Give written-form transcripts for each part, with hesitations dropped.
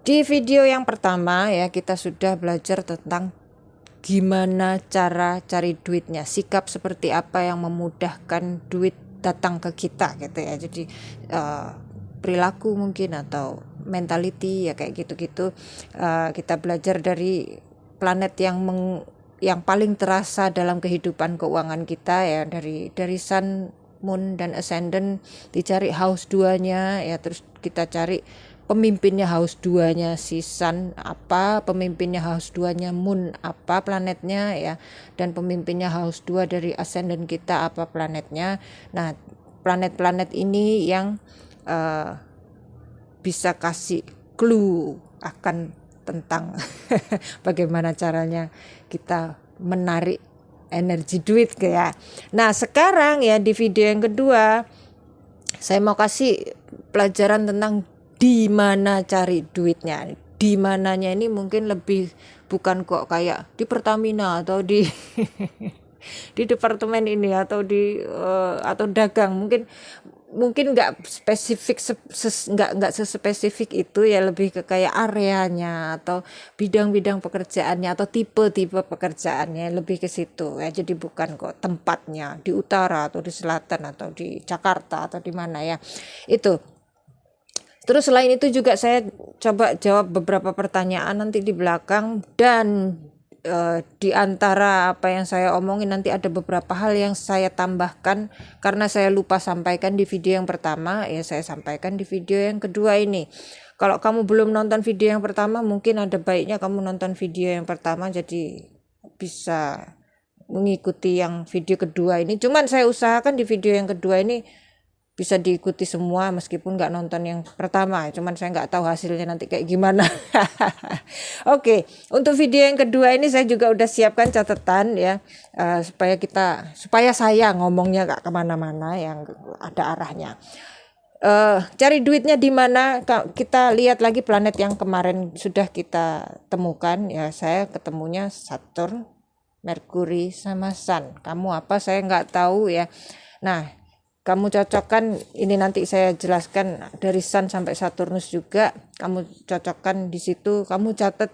Di video yang pertama ya kita sudah belajar tentang gimana cara cari duitnya, sikap seperti apa yang memudahkan duit datang ke kita gitu ya. Jadi perilaku mungkin atau mentality ya kayak gitu-gitu. Kita belajar dari planet yang paling terasa dalam kehidupan keuangan kita ya, dari Sun, Moon dan Ascendant. Dicari house 2-nya ya, terus kita cari pemimpinnya house 2-nya si Sun apa, pemimpinnya house 2-nya Moon apa planetnya ya, dan pemimpinnya house 2 dari ascendant kita apa planetnya. Nah, planet-planet ini yang bisa kasih clue akan tentang bagaimana caranya kita menarik energi duit ya. Nah, sekarang ya di video yang kedua saya mau kasih pelajaran tentang di mana cari duitnya. Di mananya ini mungkin lebih bukan kok kayak di Pertamina atau di di departemen ini atau atau dagang, mungkin nggak spesifik, nggak sespesifik itu ya, lebih ke kayak areanya atau bidang-bidang pekerjaannya atau tipe-tipe pekerjaannya, lebih ke situ ya. Jadi bukan kok tempatnya di utara atau di selatan atau di Jakarta atau di mana ya itu. Terus selain itu juga saya coba jawab beberapa pertanyaan nanti di belakang, dan di antara apa yang saya omongin nanti ada beberapa hal yang saya tambahkan karena saya lupa sampaikan di video yang pertama ya, saya sampaikan di video yang kedua ini. Kalau kamu belum nonton video yang pertama, mungkin ada baiknya kamu nonton video yang pertama jadi bisa mengikuti yang video kedua ini. Cuman saya usahakan di video yang kedua ini bisa diikuti semua meskipun nggak nonton yang pertama, cuman saya nggak tahu hasilnya nanti kayak gimana. Oke, untuk video yang kedua ini saya juga udah siapkan catatan ya, supaya saya ngomongnya nggak kemana-mana, yang ada arahnya. Cari duitnya di mana? Kita lihat lagi planet yang kemarin sudah kita temukan ya. Saya ketemunya Saturn, Merkuri sama Sun. Kamu apa saya nggak tahu ya. Nah, kamu cocokkan ini, nanti saya jelaskan dari Sun sampai Saturnus juga. Kamu cocokkan di situ, kamu catat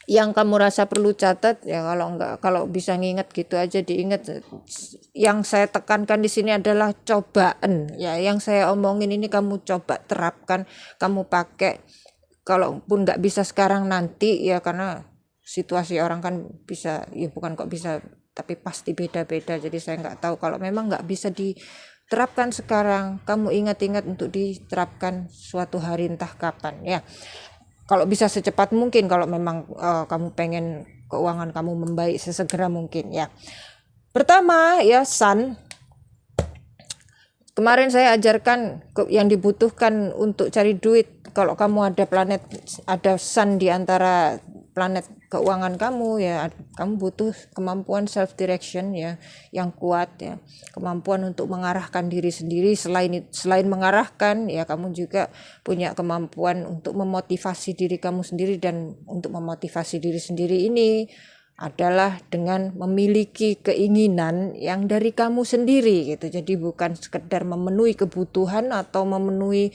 yang kamu rasa perlu catat ya. Kalau enggak, kalau bisa nginget gitu aja diinget. Yang saya tekankan di sini adalah cobaan ya. Yang saya omongin ini kamu coba terapkan, kamu pakai. Kalaupun nggak bisa sekarang, nanti ya, karena situasi orang kan bisa ya, bukan kok bisa, tapi pasti beda-beda. Jadi saya nggak tahu, kalau memang nggak bisa diterapkan sekarang, kamu ingat-ingat untuk diterapkan suatu hari entah kapan ya. Kalau bisa secepat mungkin, kalau memang kamu pengen keuangan kamu membaik sesegera mungkin ya. Pertama ya, Sun. Kemarin saya ajarkan yang dibutuhkan untuk cari duit. Kalau kamu ada Sun di antara planet keuangan kamu ya, kamu butuh kemampuan self direction ya, yang kuat ya, kemampuan untuk mengarahkan diri sendiri. Selain mengarahkan ya, kamu juga punya kemampuan untuk memotivasi diri kamu sendiri, dan untuk memotivasi diri sendiri ini adalah dengan memiliki keinginan yang dari kamu sendiri gitu. Jadi bukan sekedar memenuhi kebutuhan atau memenuhi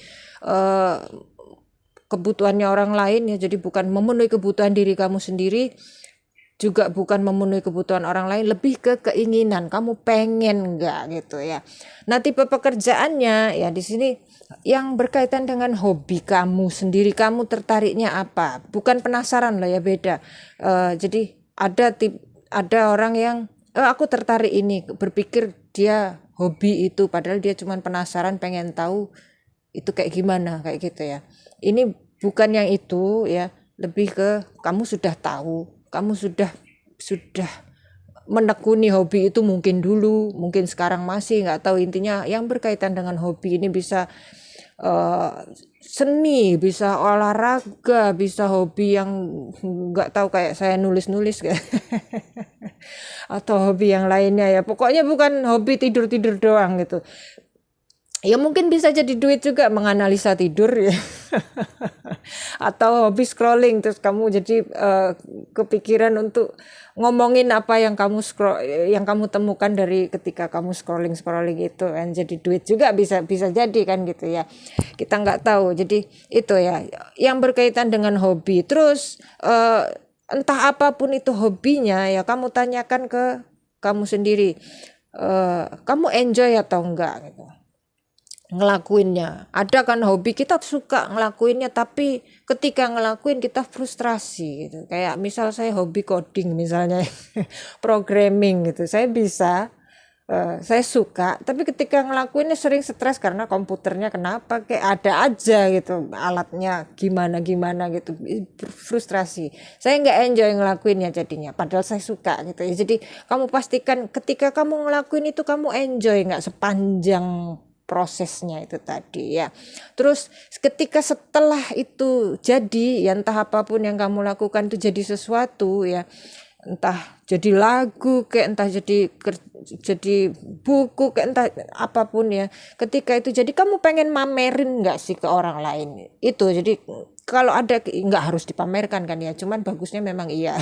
kebutuhannya orang lain ya. Jadi bukan memenuhi kebutuhan diri kamu sendiri, juga bukan memenuhi kebutuhan orang lain, lebih ke keinginan, kamu pengen enggak gitu ya. Nah, tipe pekerjaannya ya di sini yang berkaitan dengan hobi kamu sendiri, kamu tertariknya apa, bukan penasaran lah ya, beda. Jadi ada orang yang aku tertarik ini, berpikir dia hobi itu, padahal dia cuma penasaran, pengen tahu itu kayak gimana, kayak gitu ya. Ini bukan yang itu ya, lebih ke kamu sudah tahu, kamu sudah menekuni hobi itu, mungkin dulu, mungkin sekarang masih nggak tahu. Intinya yang berkaitan dengan hobi ini bisa seni, bisa olahraga, bisa hobi yang nggak tahu kayak saya nulis-nulis kayak atau hobi yang lainnya ya. Pokoknya bukan hobi tidur-tidur doang gitu. Ya mungkin bisa jadi duit juga menganalisa tidur ya. atau hobi scrolling terus kamu jadi kepikiran untuk ngomongin apa yang kamu temukan dari ketika kamu scrolling itu kan, jadi duit juga bisa jadi kan gitu ya, kita nggak tahu. Jadi itu ya yang berkaitan dengan hobi. Terus entah apapun itu hobinya ya, kamu tanyakan ke kamu sendiri, kamu enjoy atau enggak gitu ngelakuinnya. Ada kan hobi kita suka ngelakuinnya, tapi ketika ngelakuin kita frustrasi gitu. Kayak misal saya hobi coding misalnya, programming gitu, saya bisa, saya suka, tapi ketika ngelakuinnya sering stres karena komputernya kenapa kayak ada aja gitu, alatnya gimana gitu, frustrasi. Saya nggak enjoy ngelakuinnya jadinya, padahal saya suka gitu ya. Jadi kamu pastikan ketika kamu ngelakuin itu kamu enjoy, nggak sepanjang prosesnya itu tadi ya. Terus ketika setelah itu jadi ya, entah apapun yang kamu lakukan itu jadi sesuatu ya, entah jadi lagu kayak, entah jadi buku kayak, entah apapun ya, ketika itu jadi kamu pengen mamerin nggak sih ke orang lain itu. Jadi kalau ada, nggak harus dipamerkan kan ya, cuman bagusnya memang iya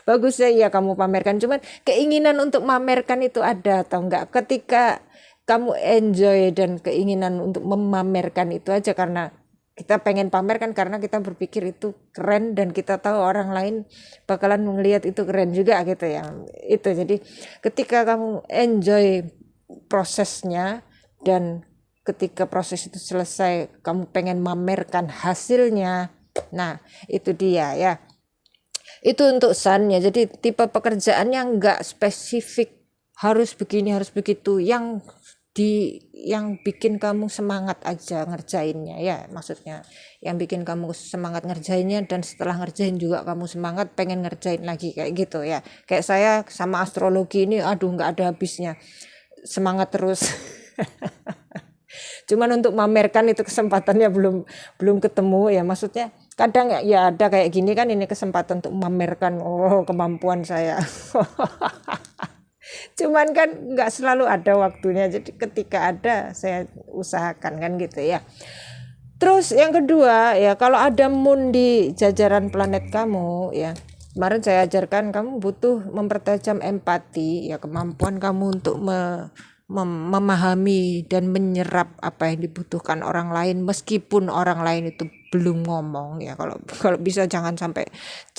bagusnya iya kamu pamerkan, cuman keinginan untuk mamerkan itu ada atau enggak ketika kamu enjoy, dan keinginan untuk memamerkan itu aja karena kita pengen pamerkan, karena kita berpikir itu keren dan kita tahu orang lain bakalan melihat itu keren juga gitu ya. Itu jadi ketika kamu enjoy prosesnya, dan ketika proses itu selesai kamu pengen mamerkan hasilnya, nah itu dia ya. Itu untuk Sun ya. Jadi tipe pekerjaannya enggak spesifik harus begini harus begitu, yang bikin kamu semangat aja ngerjainnya ya, maksudnya yang bikin kamu semangat ngerjainnya, dan setelah ngerjain juga kamu semangat pengen ngerjain lagi kayak gitu ya. Kayak saya sama astrologi ini, aduh nggak ada habisnya, semangat terus cuman untuk mamerkan itu kesempatannya belum ketemu ya, maksudnya kadang ya ada kayak gini kan, ini kesempatan untuk memamerkan kemampuan saya cuman kan nggak selalu ada waktunya, jadi ketika ada saya usahakan kan gitu ya. Terus yang kedua ya, kalau ada moon di jajaran planet kamu ya, kemarin saya ajarkan kamu butuh mempertajam empati ya, kemampuan kamu untuk memahami dan menyerap apa yang dibutuhkan orang lain meskipun orang lain itu belum ngomong ya. Kalau bisa jangan sampai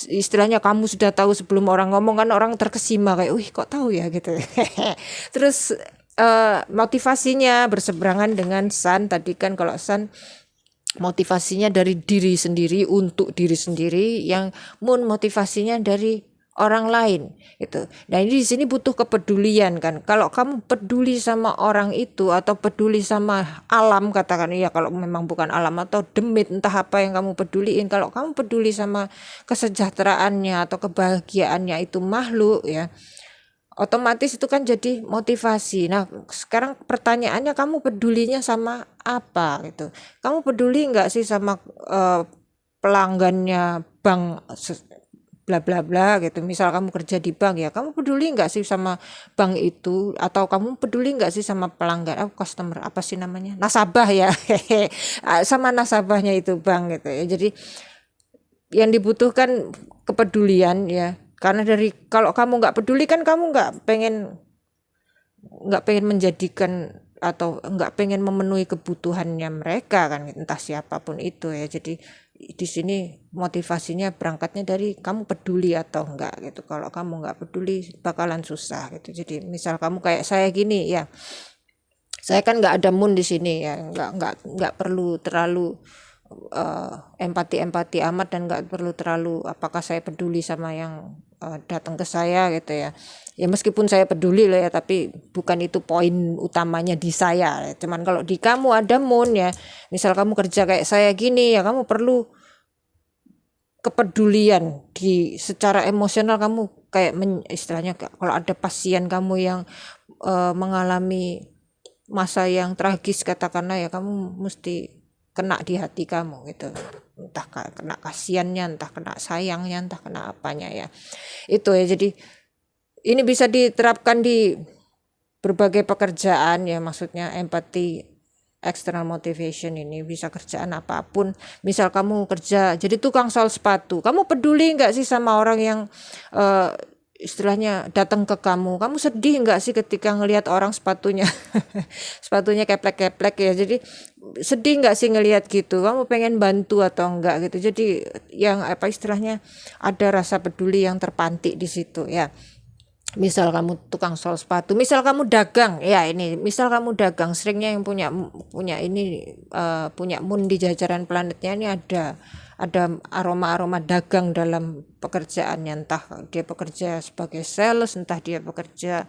istilahnya kamu sudah tahu sebelum orang ngomong, kan orang terkesima kayak wih kok tahu ya gitu terus motivasinya berseberangan dengan Sun tadi kan. Kalau Sun motivasinya dari diri sendiri, untuk diri sendiri, yang Moon motivasinya dari orang lain itu. Nah ini di sini butuh kepedulian kan. Kalau kamu peduli sama orang itu atau peduli sama alam, katakan ya, kalau memang bukan alam atau demit, entah apa yang kamu peduliin, kalau kamu peduli sama kesejahteraannya atau kebahagiaannya itu makhluk ya, otomatis itu kan jadi motivasi. Nah sekarang pertanyaannya, kamu pedulinya sama apa gitu? Kamu peduli nggak sih sama pelanggannya bank bla bla bla gitu. Misal kamu kerja di bank ya, kamu peduli nggak sih sama bank itu, atau kamu peduli nggak sih sama pelanggan, customer apa sih namanya, nasabah ya sama nasabahnya itu bank gitu ya. Jadi yang dibutuhkan kepedulian ya, karena kalau kamu nggak peduli kan kamu nggak pengen menjadikan atau nggak pengen memenuhi kebutuhannya mereka kan, entah siapapun itu ya. Jadi di sini motivasinya berangkatnya dari kamu peduli atau enggak gitu. Kalau kamu nggak peduli bakalan susah gitu. Jadi misal kamu kayak saya gini ya, saya kan nggak ada moon di sini ya, nggak perlu terlalu empati amat, dan nggak perlu terlalu apakah saya peduli sama yang datang ke saya gitu ya. Ya meskipun saya peduli lah ya, tapi bukan itu poin utamanya di saya. Cuman kalau di kamu ada moon ya, misal kamu kerja kayak saya gini ya, kamu perlu kepedulian secara emosional. Kamu kayak istilahnya kalau ada pasien kamu yang mengalami masa yang tragis katakanlah ya, kamu mesti kena di hati kamu gitu, entah kena kasihannya, entah kena sayangnya, entah kena apanya ya. Itu ya, jadi ini bisa diterapkan di berbagai pekerjaan ya, maksudnya empati external motivation ini bisa kerjaan apapun. Misal kamu kerja jadi tukang sol sepatu, kamu peduli nggak sih sama orang yang istilahnya datang ke kamu sedih nggak sih ketika ngelihat orang sepatunya sepatunya keplek-keplek ya, jadi sedih nggak sih ngelihat gitu, kamu pengen bantu atau enggak gitu. Jadi yang apa istilahnya ada rasa peduli yang terpantik di situ ya. Misal kamu tukang sol sepatu, misal kamu dagang ya, ini misal kamu dagang, seringnya yang punya ini punya moon di jajaran planetnya ini ada aroma-aroma dagang dalam pekerjaannya, entah dia bekerja sebagai sales, entah dia bekerja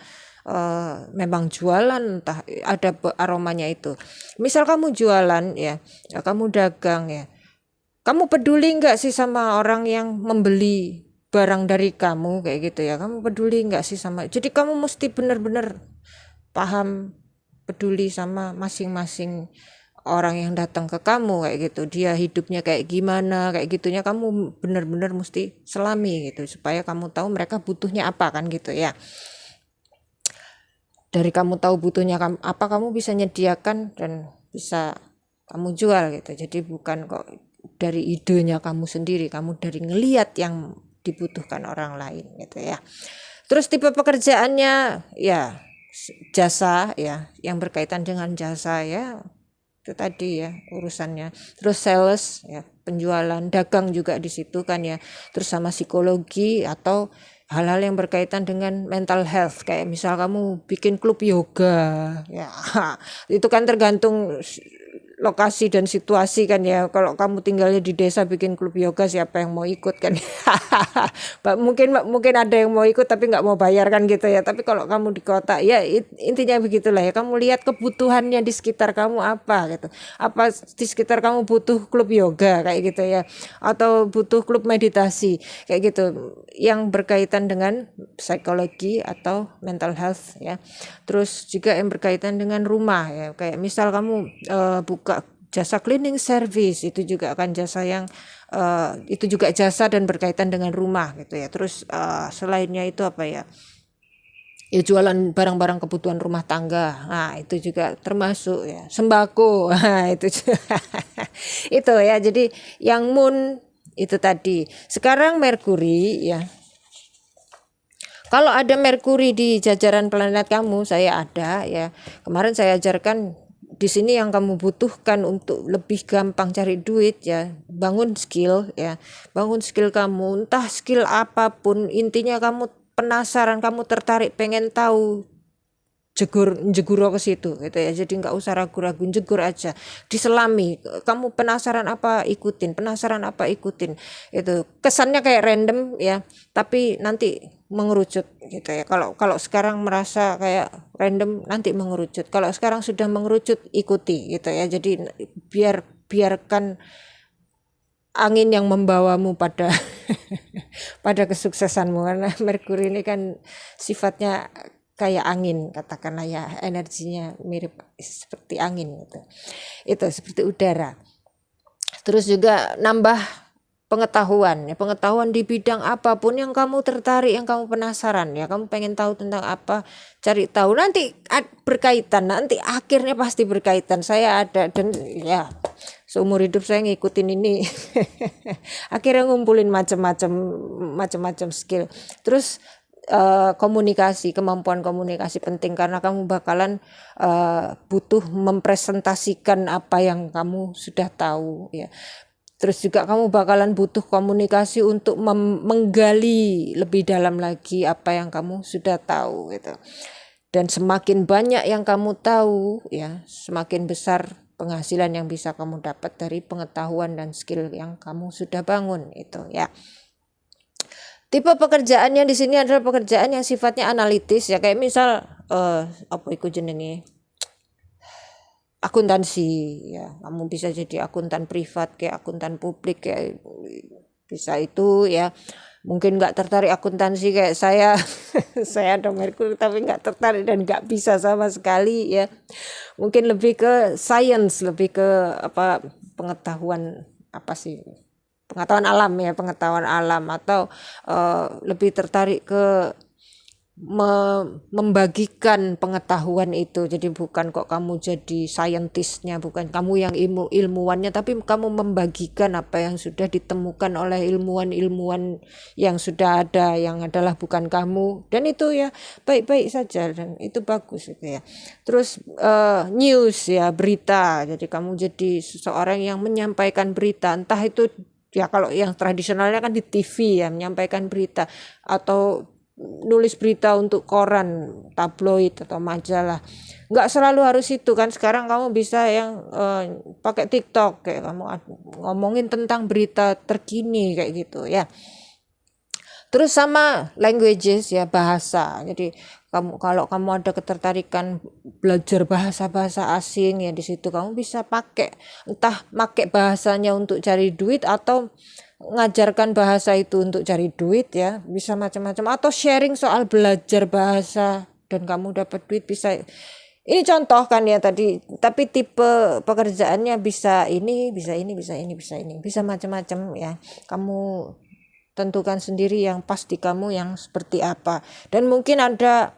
memang jualan, entah ada aromanya itu. Misal kamu jualan ya, kamu dagang ya, kamu peduli nggak sih sama orang yang membeli barang dari kamu kayak gitu ya, kamu peduli nggak sih sama, jadi kamu mesti benar-benar paham, peduli sama masing-masing orang yang datang ke kamu kayak gitu, dia hidupnya kayak gimana kayak gitunya, kamu benar-benar mesti selami gitu supaya kamu tahu mereka butuhnya apa kan gitu ya. Dari kamu tahu butuhnya apa, kamu bisa nyediakan dan bisa kamu jual gitu. Jadi bukan kok dari idenya kamu sendiri, kamu dari ngeliat yang dibutuhkan orang lain gitu ya. Terus tipe pekerjaannya ya jasa ya, yang berkaitan dengan jasa ya, itu tadi ya urusannya. Terus sales ya, penjualan, dagang juga di situ kan ya. Terus sama psikologi atau hal-hal yang berkaitan dengan mental health, kayak misal kamu bikin klub yoga ya itu kan tergantung lokasi dan situasi kan ya. Kalau kamu tinggalnya di desa bikin klub yoga, siapa yang mau ikut kan mungkin ada yang mau ikut tapi nggak mau bayar kan gitu ya. Tapi kalau kamu di kota ya intinya begitulah ya, kamu lihat kebutuhannya di sekitar kamu apa gitu, apa di sekitar kamu butuh klub yoga kayak gitu ya, atau butuh klub meditasi kayak gitu yang berkaitan dengan psikologi atau mental health ya. Terus juga yang berkaitan dengan rumah ya, kayak misal kamu buka jasa cleaning service, itu juga akan jasa yang itu juga jasa dan berkaitan dengan rumah gitu ya. Terus selainnya itu apa ya, ya jualan barang-barang kebutuhan rumah tangga, nah itu juga termasuk ya, sembako nah, itu itu ya. Jadi yang moon itu tadi. Sekarang Merkuri ya, kalau ada Merkuri di jajaran planet kamu, saya ada ya. Kemarin saya ajarkan di sini yang kamu butuhkan untuk lebih gampang cari duit ya, bangun skill ya. Bangun skill kamu, entah skill apapun, intinya kamu penasaran, kamu tertarik, pengen tahu, jegur ke situ gitu ya. Jadi nggak usah ragu-ragu, jegur aja, diselami. Kamu penasaran apa ikutin, itu kesannya kayak random ya, tapi nanti mengerucut gitu ya. Kalau sekarang merasa kayak random, nanti mengerucut. Kalau sekarang sudah mengerucut, ikuti gitu ya. Jadi biarkan angin yang membawamu pada pada kesuksesanmu, karena Merkuri ini kan sifatnya kayak angin, katakanlah ya, energinya mirip seperti angin gitu. Itu seperti udara. Terus juga nambah pengetahuan ya, pengetahuan di bidang apapun yang kamu tertarik, yang kamu penasaran ya, kamu pengen tahu tentang apa, cari tahu, nanti berkaitan, nanti akhirnya pasti berkaitan. Saya ada dan ya seumur hidup saya ngikutin ini akhirnya ngumpulin macam-macam skill. Terus komunikasi, kemampuan komunikasi penting, karena kamu bakalan butuh mempresentasikan apa yang kamu sudah tahu ya. Terus juga kamu bakalan butuh komunikasi untuk menggali lebih dalam lagi apa yang kamu sudah tahu gitu. Dan semakin banyak yang kamu tahu ya, semakin besar penghasilan yang bisa kamu dapat dari pengetahuan dan skill yang kamu sudah bangun itu ya. Tipe pekerjaannya di sini adalah pekerjaan yang sifatnya analitis ya, kayak misal apa itu jenenge, akuntansi ya. Kamu bisa jadi akuntan privat, kayak akuntan publik, kayak bisa itu ya. Mungkin nggak tertarik akuntansi kayak saya saya ada Merkuri tapi nggak tertarik dan nggak bisa sama sekali ya. Mungkin lebih ke science, lebih ke apa, pengetahuan apa sih, pengetahuan alam ya, pengetahuan alam, atau lebih tertarik ke membagikan pengetahuan itu. Jadi bukan kok kamu jadi saintisnya, bukan kamu yang ilmuwannya, tapi kamu membagikan apa yang sudah ditemukan oleh ilmuwan-ilmuwan yang sudah ada, yang adalah bukan kamu, dan itu ya baik-baik saja dan itu bagus gitu ya. Terus news ya, berita. Jadi kamu jadi seseorang yang menyampaikan berita, entah itu ya kalau yang tradisionalnya kan di TV ya, menyampaikan berita atau nulis berita untuk koran, tabloid atau majalah. Nggak selalu harus itu kan. Sekarang kamu bisa yang pakai TikTok, kayak kamu ngomongin tentang berita terkini kayak gitu ya. Terus sama languages ya, bahasa. Jadi kalau kamu ada ketertarikan belajar bahasa-bahasa asing ya, di situ kamu bisa pakai, entah pakai bahasanya untuk cari duit atau ngajarkan bahasa itu untuk cari duit ya, bisa macam-macam, atau sharing soal belajar bahasa dan kamu dapat duit bisa. Ini contoh kan ya tadi, tapi tipe pekerjaannya bisa ini, bisa ini, bisa ini, bisa ini, bisa macam-macam ya. Kamu tentukan sendiri yang pas di kamu yang seperti apa. Dan mungkin ada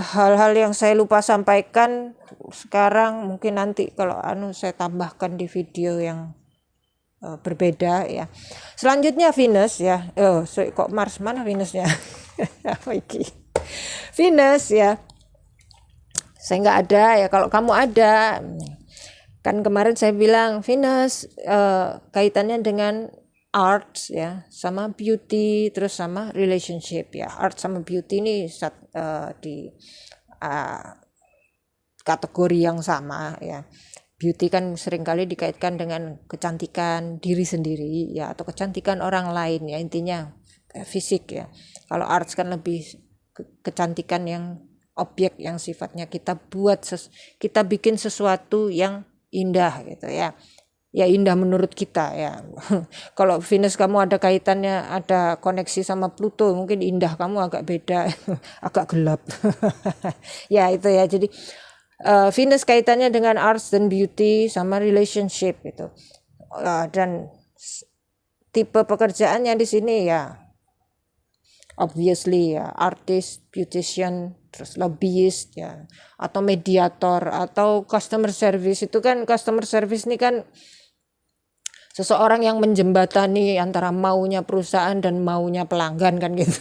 hal-hal yang saya lupa sampaikan sekarang, mungkin nanti kalau saya tambahkan di video yang berbeda ya. Selanjutnya Venus ya. Kok Mars, mana Venusnya? Venus ya. Saya nggak ada ya. Kalau kamu ada, kan kemarin saya bilang Venus kaitannya dengan art ya, sama beauty, terus sama relationship ya. Art sama beauty ini di kategori yang sama ya. Beauty kan seringkali dikaitkan dengan kecantikan diri sendiri ya, atau kecantikan orang lain ya, intinya fisik ya. Kalau arts kan lebih kecantikan yang objek yang sifatnya kita buat, kita bikin sesuatu yang indah gitu ya. Ya indah menurut kita ya. Kalau Venus kamu ada kaitannya, ada koneksi sama Pluto, mungkin indah kamu agak beda, agak gelap. Ya itu ya. Jadi Venus kaitannya dengan arts dan beauty sama relationship gitu. Dan tipe pekerjaannya di sini ya obviously ya artist, beautician, terus lobbyist ya, atau mediator, atau customer service. Itu kan customer service ini kan seseorang yang menjembatani antara maunya perusahaan dan maunya pelanggan kan gitu.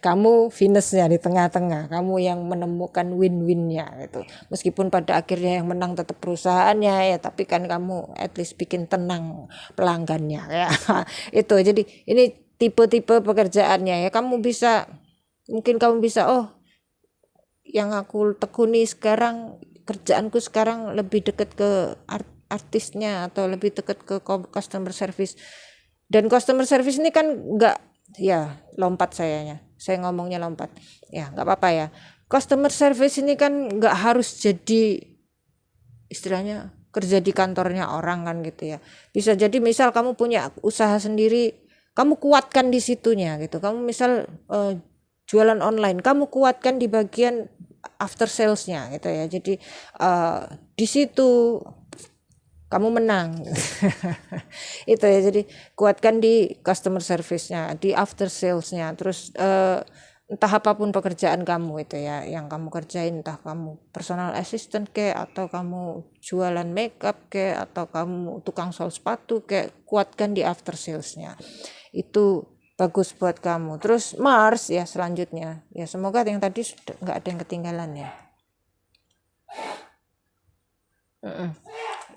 Kamu Venusnya di tengah-tengah, kamu yang menemukan win-winnya gitu. Meskipun pada akhirnya yang menang tetap perusahaannya ya, tapi kan kamu at least bikin tenang pelanggannya ya. Itu jadi ini tipe-tipe pekerjaannya ya. Mungkin kamu bisa yang aku tekuni sekarang, kerjaanku sekarang lebih dekat ke artisnya atau lebih dekat ke customer service. Dan customer service ini kan enggak ya, lompat saya ngomongnya lompat ya, nggak apa-apa ya. Customer service ini kan nggak harus jadi istilahnya kerja di kantornya orang kan gitu ya. Bisa jadi misal kamu punya usaha sendiri, kamu kuatkan di situnya gitu. Kamu misal jualan online, kamu kuatkan di bagian after salesnya gitu ya. Jadi di situ kamu menang. Itu ya, jadi kuatkan di customer service-nya, di after sales-nya. Terus entah apapun pekerjaan kamu itu ya, yang kamu kerjain, entah kamu personal assistant atau kamu jualan makeup atau kamu tukang sol sepatu kuatkan di after sales-nya. Itu bagus buat kamu. Terus Mars ya selanjutnya. Ya semoga yang tadi sudah nggak ada yang ketinggalan ya.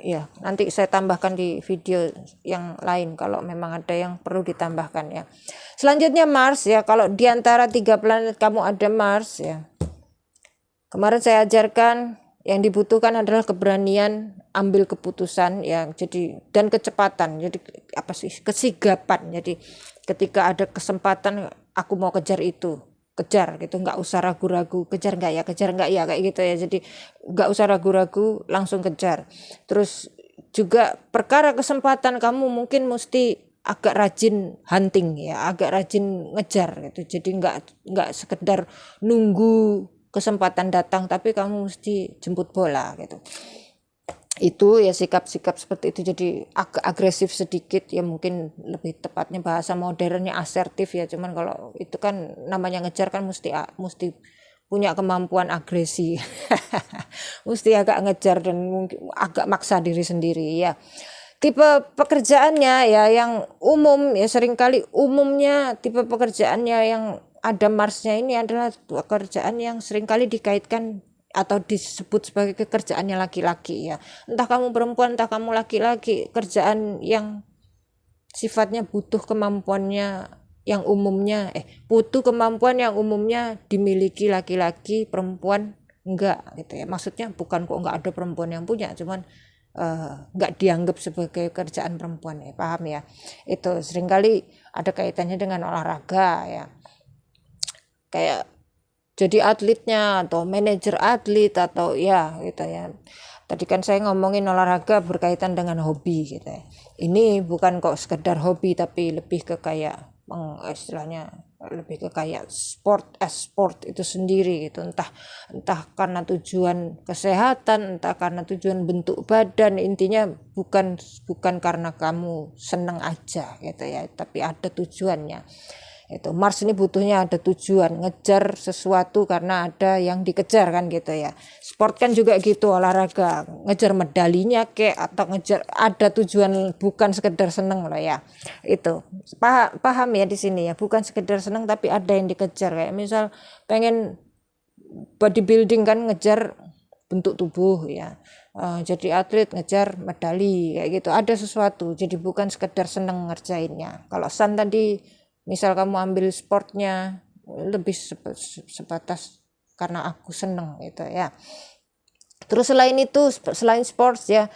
Ya, nanti saya tambahkan di video yang lain kalau memang ada yang perlu ditambahkan ya. Selanjutnya Mars ya, kalau di antara 3 planet kamu ada Mars ya. Kemarin saya ajarkan yang dibutuhkan adalah keberanian ambil keputusan ya, jadi dan kecepatan. Jadi kesigapan. Jadi ketika ada kesempatan aku mau kejar itu, kejar gitu, nggak usah ragu-ragu, kejar nggak ya kayak gitu ya. Jadi nggak usah ragu-ragu, langsung kejar. Terus juga perkara kesempatan, kamu mungkin mesti agak rajin hunting ya, agak rajin ngejar gitu. Jadi nggak sekedar nunggu kesempatan datang, tapi kamu mesti jemput bola gitu. Itu ya sikap-sikap seperti itu jadi agak agresif sedikit ya, mungkin lebih tepatnya bahasa modernnya asertif ya, cuman kalau itu kan namanya ngejar kan mesti punya kemampuan agresi. Mesti agak ngejar dan mungkin agak maksa diri sendiri ya. Tipe pekerjaannya ya yang umum ya, seringkali umumnya tipe pekerjaannya yang ada Marsnya ini adalah pekerjaan yang seringkali dikaitkan atau disebut sebagai pekerjaannya laki-laki ya. Entah kamu perempuan, entah kamu laki-laki, kerjaan yang sifatnya butuh kemampuannya yang umumnya butuh kemampuan yang umumnya dimiliki laki-laki, perempuan enggak gitu ya. Maksudnya bukan kok enggak ada perempuan yang punya, cuman enggak dianggap sebagai kerjaan perempuan ya, paham ya. Itu seringkali ada kaitannya dengan olahraga ya, kayak jadi atletnya atau manajer atlet atau ya gitu ya. Tadi kan saya ngomongin olahraga berkaitan dengan hobi gitu ya. Ini bukan kok sekedar hobi tapi lebih ke kayak istilahnya lebih ke kayak sport itu sendiri gitu, entah karena tujuan kesehatan, entah karena tujuan bentuk badan, intinya bukan karena kamu seneng aja gitu ya, tapi ada tujuannya. Itu Mars ini butuhnya ada tujuan, ngejar sesuatu karena ada yang dikejar kan gitu ya. Sport kan juga gitu, olahraga ngejar medalinya atau ngejar ada tujuan, bukan sekedar seneng loh ya. Itu paham ya di sini ya, bukan sekedar seneng tapi ada yang dikejar, kayak misal pengen bodybuilding kan ngejar bentuk tubuh ya. Jadi atlet ngejar medali kayak gitu, ada sesuatu, jadi bukan sekedar seneng ngerjainnya. Kalau Sun tadi misal kamu ambil sportnya lebih sebatas karena aku seneng gitu ya. Terus selain sports ya,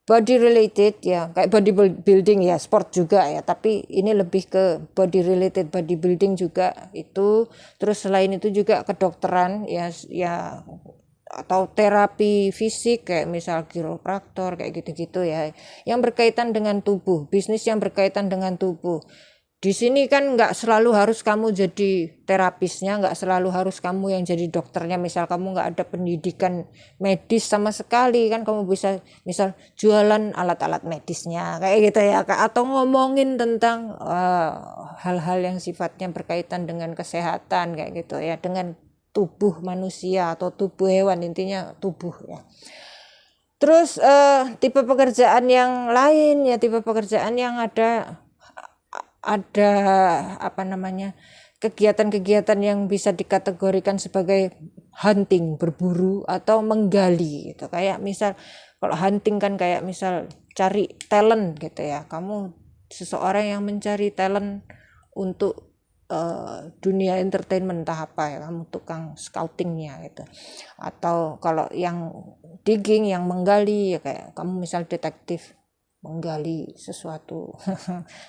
body related ya, kayak bodybuilding ya, sport juga ya, tapi ini lebih ke body related, bodybuilding juga itu. Terus selain itu juga kedokteran ya atau terapi fisik kayak misal kiropraktor kayak gitu-gitu ya, yang berkaitan dengan tubuh, bisnis yang berkaitan dengan tubuh. Di sini kan nggak selalu harus kamu jadi terapisnya, nggak selalu harus kamu yang jadi dokternya. Misal kamu nggak ada pendidikan medis sama sekali kan, kamu bisa misal jualan alat-alat medisnya kayak gitu ya, atau ngomongin tentang hal-hal yang sifatnya berkaitan dengan kesehatan kayak gitu ya, dengan tubuh manusia atau tubuh hewan, intinya tubuh ya. Terus tipe pekerjaan yang lain ya, tipe pekerjaan yang ada apa namanya, kegiatan-kegiatan yang bisa dikategorikan sebagai hunting, berburu atau menggali gitu. Kayak misal kalau hunting kan kayak misal cari talent gitu ya, kamu seseorang yang mencari talent untuk dunia entertainment entah apa ya, kamu tukang scoutingnya gitu. Atau kalau yang digging, yang menggali ya, kayak kamu misal detektif menggali sesuatu,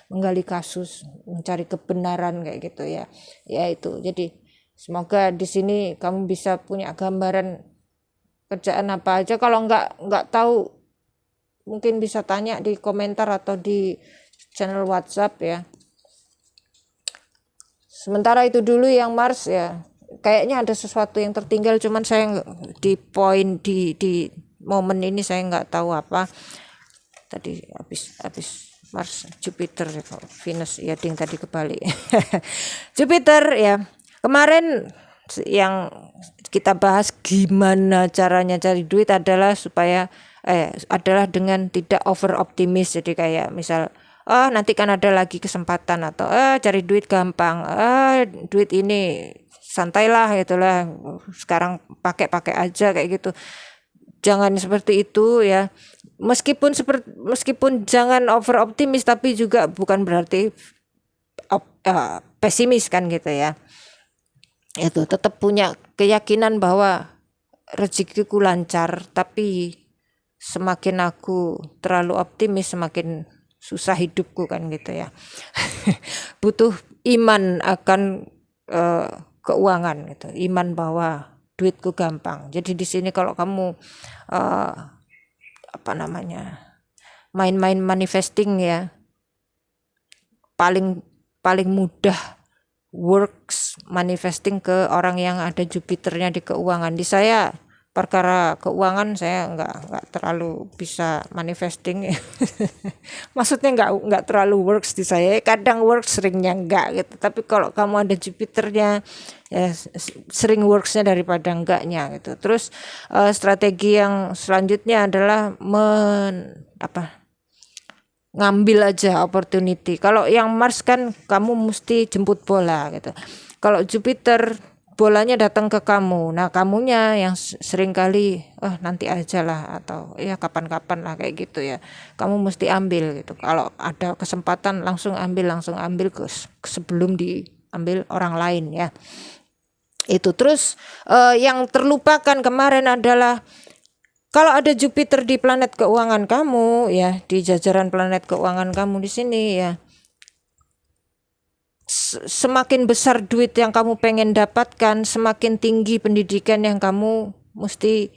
menggali kasus, mencari kebenaran kayak gitu ya. Ya itu. Jadi semoga di sini kamu bisa punya gambaran kerjaan apa aja. Kalau nggak tahu mungkin bisa tanya di komentar atau di channel WhatsApp ya. Sementara itu dulu yang Mars ya. Kayaknya ada sesuatu yang tertinggal, cuman saya di poin di momen ini saya nggak tahu apa. Tadi habis Mars, Jupiter, Venus ya, ding tadi kebalik. Jupiter ya, kemarin yang kita bahas gimana caranya cari duit adalah adalah dengan tidak over optimis. Jadi kayak misal nanti kan ada lagi kesempatan, atau cari duit gampang, duit ini santailah gitulah, sekarang pakai aja kayak gitu. Jangan seperti itu ya. Meskipun jangan over optimis, tapi juga bukan berarti pesimis kan gitu ya. Itu tetap punya keyakinan bahwa rezekiku lancar, tapi semakin aku terlalu optimis semakin susah hidupku kan gitu ya. Butuh iman akan keuangan gitu, iman bahwa duitku gampang. Jadi di sini kalau kamu main-main manifesting ya, paling mudah works manifesting ke orang yang ada Jupiternya di keuangan. Di saya perkara keuangan saya nggak terlalu bisa manifesting. Maksudnya nggak terlalu works di saya, kadang works seringnya enggak gitu. Tapi kalau kamu ada Jupiternya ya sering worksnya daripada enggaknya gitu. Terus strategi yang selanjutnya adalah ngambil aja opportunity. Kalau yang Mars kan kamu mesti jemput bola gitu. Kalau Jupiter bolanya datang ke kamu. Nah, kamunya yang sering kali nanti aja lah atau ya kapan-kapan lah kayak gitu ya. Kamu mesti ambil gitu. Kalau ada kesempatan langsung ambil sebelum diambil orang lain ya. Itu terus yang terlupakan kemarin adalah kalau ada Jupiter di planet keuangan kamu ya, di jajaran planet keuangan kamu di sini ya, semakin besar duit yang kamu pengen dapatkan, semakin tinggi pendidikan yang kamu mesti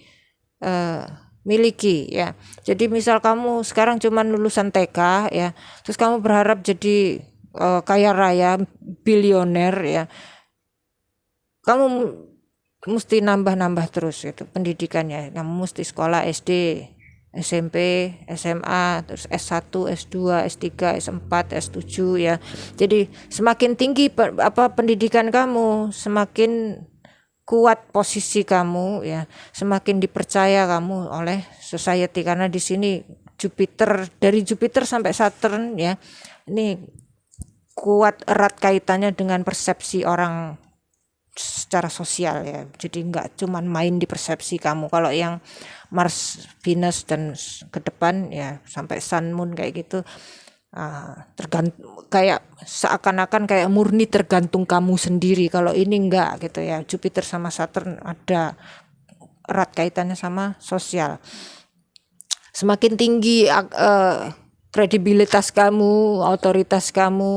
miliki ya. Jadi misal kamu sekarang cuma lulusan TK ya, terus kamu berharap jadi kaya raya, bilioner ya, kamu mesti nambah terus gitu pendidikannya. Kamu mesti sekolah SD, SMP, SMA, terus S1, S2, S3, S4, S7 ya. Jadi semakin tinggi pendidikan kamu, semakin kuat posisi kamu ya, semakin dipercaya kamu oleh society karena di sini dari Jupiter sampai Saturn ya. Ini kuat erat kaitannya dengan persepsi orang secara sosial ya. Jadi enggak cuman main di persepsi kamu. Kalau yang Mars, Venus dan ke depan ya sampai Sun, Moon kayak gitu tergantung, kayak seakan-akan kayak murni tergantung kamu sendiri. Kalau ini enggak gitu ya. Jupiter sama Saturn ada erat kaitannya sama sosial. Semakin tinggi kredibilitas kamu, otoritas kamu,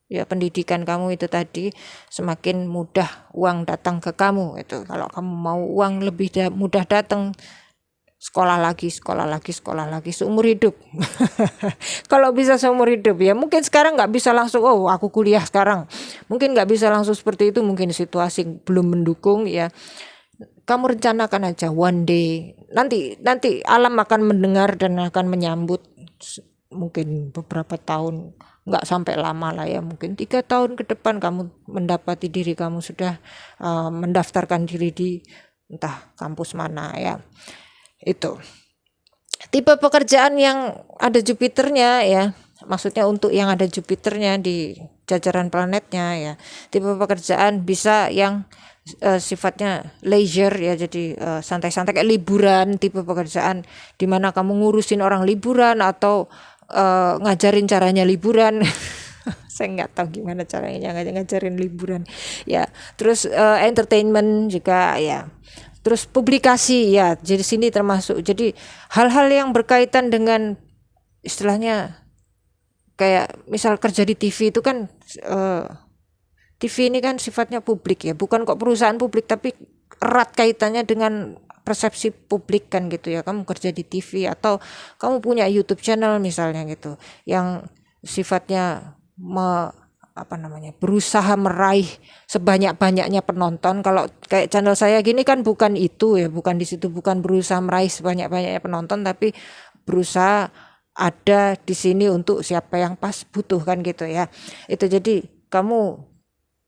ya pendidikan kamu itu tadi, semakin mudah uang datang ke kamu itu. Kalau kamu mau uang lebih mudah datang, sekolah lagi seumur hidup. Kalau bisa seumur hidup ya, mungkin sekarang nggak bisa langsung aku kuliah sekarang, mungkin nggak bisa langsung seperti itu, mungkin situasi belum mendukung ya. Kamu rencanakan aja one day, nanti alam akan mendengar dan akan menyambut. Mungkin beberapa tahun, nggak sampai lama lah ya, mungkin 3 tahun ke depan kamu mendapati diri kamu sudah mendaftarkan diri di entah kampus mana ya. Itu tipe pekerjaan yang ada Jupiternya ya, maksudnya untuk yang ada Jupiternya di jajaran planetnya ya, tipe pekerjaan bisa yang sifatnya leisure ya, jadi santai-santai kayak liburan, tipe pekerjaan dimana kamu ngurusin orang liburan atau ngajarin caranya liburan. Saya nggak tahu gimana caranya ngajarin liburan ya. Terus entertainment juga ya. Terus publikasi ya, jadi sini termasuk jadi hal-hal yang berkaitan dengan istilahnya kayak misal kerja di TV itu kan TV ini kan sifatnya publik ya, bukan kok perusahaan publik tapi erat kaitannya dengan persepsi publik kan gitu ya. Kamu kerja di TV atau kamu punya YouTube channel misalnya gitu yang sifatnya berusaha meraih sebanyak-banyaknya penonton. Kalau kayak channel saya gini kan bukan itu ya, bukan di situ, bukan berusaha meraih sebanyak-banyaknya penonton, tapi berusaha ada di sini untuk siapa yang pas butuh kan gitu ya. Itu jadi kamu